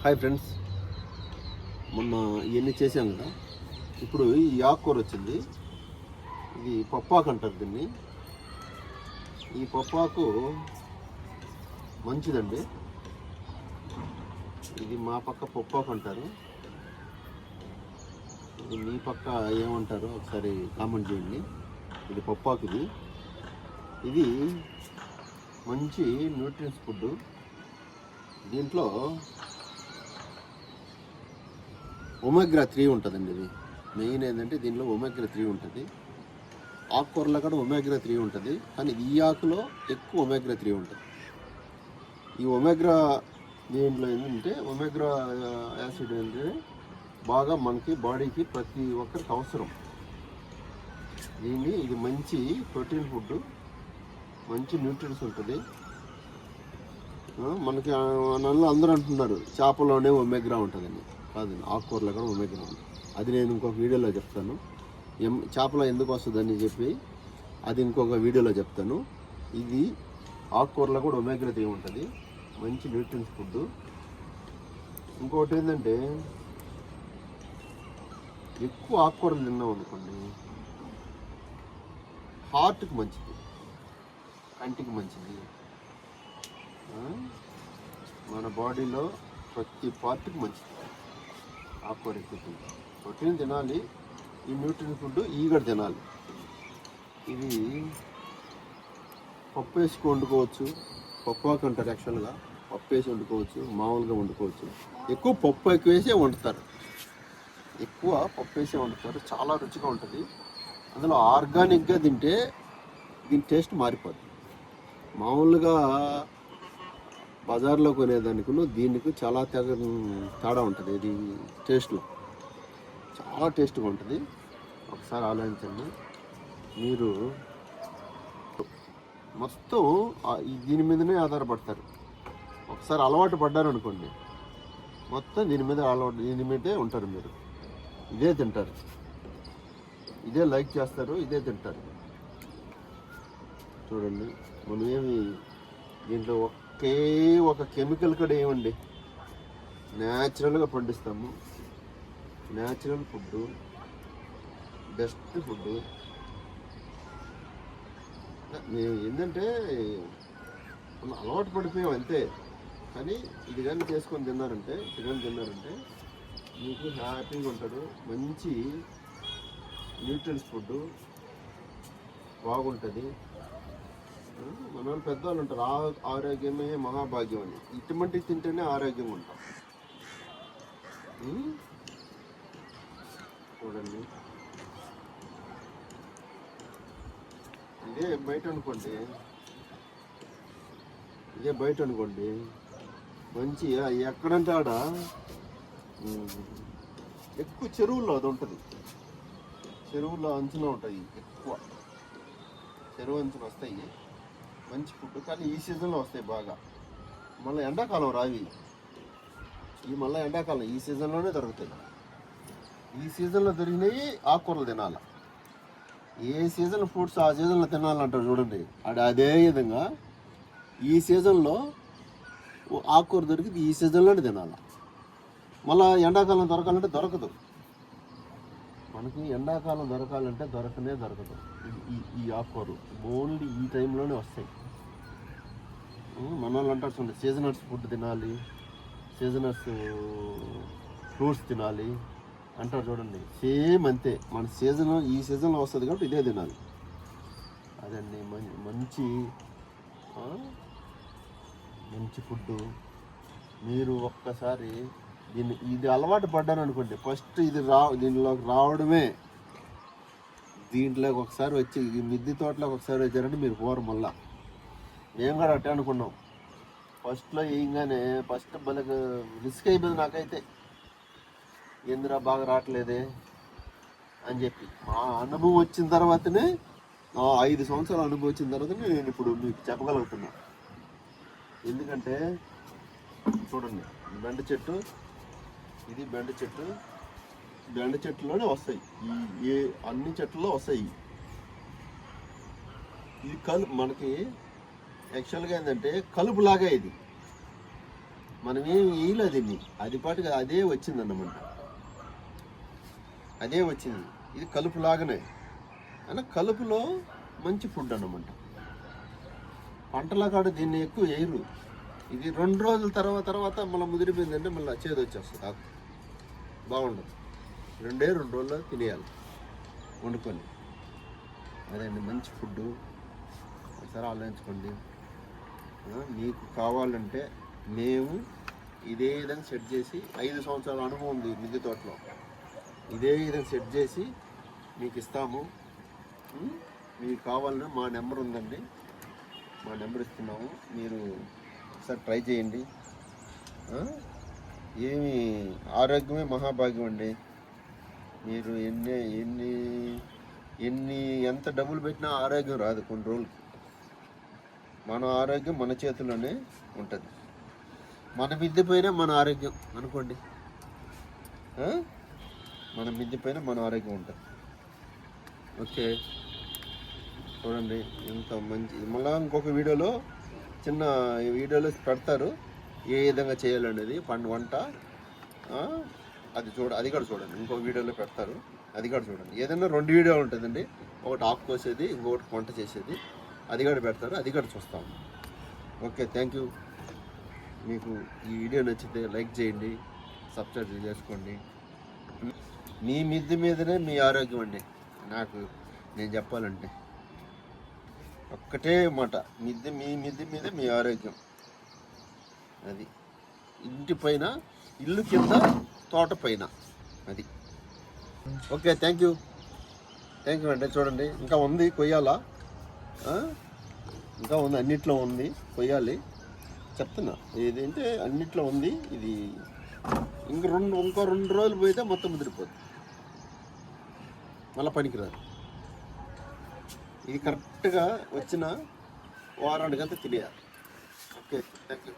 Hi friends, మొన్న ఇవన్నీ చేసాం కదా. ఇప్పుడు ఈ ఆకుకూర వచ్చింది. ఇది పప్పాకు అంటారు దీన్ని. ఈ పప్పాకు మంచిదండి. ఇది మా పక్క పప్పాకు అంటారు. ఇది మీ పక్క ఏమంటారో ఒకసారి కామెంట్ చేయండి. ఇది పప్పాకు. ఇది మంచి న్యూట్రియన్స్ ఫుడ్. దీంట్లో ఒమేగా 3 ఉంటుందండి. ఇది మెయిన్ ఏంటంటే దీంట్లో ఒమేగా 3 ఉంటుంది. ఆకుకూరలో కూడా ఒమేగా 3 ఉంటుంది, కానీ ఈ ఆకులో ఎక్కువ ఒమేగా 3 ఉంటుంది. ఈ ఒమేగా దీంట్లో ఏంటంటే ఒమేగా యాసిడ్ అంటే బాగా మనకి బాడీకి ప్రతి ఒక్కరికి అవసరం. ఇది మంచి ప్రోటీన్ ఫుడ్, మంచి న్యూట్రియన్స్ ఉంటుంది మనకి. నన్ను అందరూ అంటున్నారు చేపలోనే ఒమేగా ఉంటుందండి. కాదండి, ఆకుకూరలో కూడా ఒమేగా ఉంటుంది. అది నేను ఇంకొక వీడియోలో చెప్తాను. చేపలో ఎందుకు వస్తుందని చెప్పి అది ఇంకొక వీడియోలో చెప్తాను. ఇది ఆకుకూరలో కూడా ఒమేగా 3 ఉంటుంది, మంచి న్యూట్రియన్స్ ఫుడ్. ఇంకొకటి ఏంటంటే ఎక్కువ ఆకుకూరలు తిన్నాం అనుకోండి, హార్ట్కి మంచిది, కంటికి మంచిది. మన బాడీలో ప్రతి పార్ట్కి మంచిది ఆకుకూర ఎక్కువ. ప్రోటీన్ తినాలి, ఈ న్యూట్రియన్ ఫుడ్ ఈ కూడా తినాలి. ఇది పప్పు వేసుకు వండుకోవచ్చు. పప్పాకు అంటారు యాక్చువల్గా. పప్పు వేసి వండుకోవచ్చు, మామూలుగా వండుకోవచ్చు. ఎక్కువ పప్పు ఎక్కువ వేసే వండుతారు, ఎక్కువ పప్పు వేసే వండుతారు. చాలా రుచిగా ఉంటుంది. అందులో ఆర్గానిక్గా తింటే దీని టేస్ట్ మారిపోద్ది. మామూలుగా బజార్లో కొనేదానికి దీనికి చాలా తేడా ఉంటుంది. ఇది టేస్ట్లో చాలా టేస్ట్గా ఉంటుంది. ఒకసారి ఆలోచించండి. మీరు మొత్తం దీని మీదనే ఆధారపడతారు. ఒకసారి అలవాటు పడ్డారనుకోండి, మొత్తం దీని మీదే ఉంటారు. మీరు ఇదే తింటారు, ఇదే లైక్ చేస్తారు, ఇదే తింటారు. చూడండి, మనం ఏమి దీంట్లో ఒకే ఒక కెమికల్ కూడా ఏమండి, న్యాచురల్గా పండిస్తాము. Natural food, best food. మేము ఏంటంటే మనం అలవాటు పడిపోయాం అంతే. కానీ ఇది కానీ చేసుకొని తిన్నారంటే మీకు హ్యాపీగా ఉంటాడు. మంచి న్యూట్రియన్స్ ఫుడ్ బాగుంటుంది. మన వాళ్ళు పెద్దవాళ్ళు ఉంటారు, ఆరోగ్యమే మహాభాగ్యం అని. ఇటువంటివి తింటేనే ఆరోగ్యంగా ఉంటాం. చూడండి, ఇదే బయట అనుకోండి, మంచి ఎక్కడంటే ఆడ ఎక్కువ చెరువుల్లో అది ఉంటుంది. చెరువుల్లో అంచులో ఉంటాయి, ఎక్కువ చెరువు అంచులు వస్తాయి. మంచి ఫుడ్. కానీ ఈ సీజన్లో వస్తాయి బాగా. మళ్ళీ ఎండాకాలం రావి. మళ్ళీ ఎండాకాలం ఈ సీజన్లోనే దొరుకుతాయి. ఈ సీజన్లో దొరికినవి ఆకుకూరలు తినాలి. ఏ సీజన్ ఫ్రూట్స్ ఆ సీజన్లో తినాలంటారు చూడండి. అదే విధంగా ఈ సీజన్లో ఆకుకూర దొరికింది ఈ సీజన్లోనే తినాలి. మళ్ళీ ఎండాకాలం దొరకాలంటే దొరకదు. మనకి ఎండాకాలం దొరకాలంటే దొరకదు. ఈ ఆకుకూరలు ఓన్లీ ఈ టైంలోనే వస్తాయి. మన వాళ్ళు అంటారు చూడండి, సీజనల్స్ ఫుడ్ తినాలి, సీజనల్స్ ఫ్రూట్స్ తినాలి అంటారు చూడండి. సేమ్ అంతే. మన ఈ సీజన్లో వస్తుంది కాబట్టి ఇదే తినాలి. అదండి మంచి ఫుడ్. మీరు ఒక్కసారి ఇది అలవాటు పడ్డాను అనుకోండి, ఫస్ట్ దీనిలోకి రావడమే. దీంట్లోకి ఒకసారి వచ్చి ఈ మిద్దె తోటలోకి ఒకసారి వచ్చారంటే మీరు పోరు. మళ్ళా మేము కూడా అట్టే అనుకున్నాం. ఫస్ట్లో వేయంగానే భలే రిస్క్ అయిపోయింది నాకైతే. ఎందురా బాగా రావట్లేదే అని చెప్పి. మా అనుభవం వచ్చిన తర్వాతనే, 5 సంవత్సరాల అనుభవం వచ్చిన తర్వాతనే నేను ఇప్పుడు మీకు చెప్పగలుగుతున్నా. ఎందుకంటే చూడండి, బెండ చెట్టు, ఇది బెండ చెట్టులోనే వస్తాయి. అన్ని చెట్లలో వస్తాయి. ఇది మనకి యాక్చువల్గా ఏంటంటే కలుపులాగా. ఇది మనం ఏం వేయలేదు దీన్ని, అది పాటుగా అదే వచ్చింది అన్నమాట. అదే వచ్చింది. ఇది కలుపు లాగానే అన్న, కలుపులో మంచి ఫుడ్ అన్నమాట. పంటల కాడ దీన్ని ఎక్కువ వేయరు. ఇది 2 రోజుల తర్వాత మళ్ళీ ముదిరిపోయిందంటే మళ్ళీ చేదు వచ్చేస్తుంది, ఆకు బాగుండదు. 2 రోజుల్లో తినేయాలి వండుకొని. అదండి మంచి ఫుడ్డు. ఒకసారి ఆలోచించుకోండి. మీకు కావాలంటే మేము ఇదే విధంగా సెట్ చేసి 5 సంవత్సరాల అనుభవం ఉంది మిద్దె తోటలో. ఇదే విధంగా సెట్ చేసి మీకు ఇస్తాము. మీకు కావాలన్నా మా నెంబర్ ఉందండి, మా నెంబర్ ఇస్తున్నాము. మీరు ఒకసారి ట్రై చేయండి. ఏమి ఆరోగ్యమే మహాభాగ్యం అండి. మీరు ఎంత డబ్బులు పెట్టినా ఆరోగ్యం రాదు కొన్ని రోజులకి. మన ఆరోగ్యం మన చేతుల్లోనే ఉంటుంది. మన మిద్దె పైన మన ఆరోగ్యం అనుకోండి. మన మిద్దె పైన మన ఆరోగ్యం ఉంటుంది. ఓకే, చూడండి ఎంత మంచి. మళ్ళీ ఇంకొక వీడియోలో చిన్న వీడియోలో పెడతారు ఏ విధంగా చేయాలనేది వంట. అది కూడా చూడండి, ఇంకో వీడియోలో పెడతారు, అది కూడా చూడండి. ఏదైనా 2 వీడియోలు ఉంటుందండి, ఒకటి ఆకు కోసేది, ఇంకొకటి వంట చేసేది, అది కూడా పెడతారు, అది కూడా చూస్తాము. Okay, thank you. మీకు ఈ వీడియో నచ్చితే లైక్ చేయండి, సబ్స్క్రైబ్ చేసుకోండి. మీ మిద్దె మీదనే మీ ఆరోగ్యం అండి. నేను చెప్పాలంటే ఒక్కటే మాట, మీ మిద్దె మీద మీ ఆరోగ్యం. అది ఇంటి పైన, ఇల్లు కింద, తోట పైన, అది. ఓకే, థ్యాంక్ యూ అండి. చూడండి ఇంకా ఉంది, కొయ్యాలా, ఇంకా ఉంది, అన్నిట్లో ఉంది, కొయ్యాలి. చెప్తున్నా ఏదంటే అన్నిట్లో ఉంది. ఇది ఇంకో 2 రోజులు పోయితే మొత్తం ముదిరిపోతుంది, మళ్ళీ పనికిరాదు. ఇది కరెక్ట్గా వచ్చిన వారానికంతా తెలియాలి. Okay, thank you.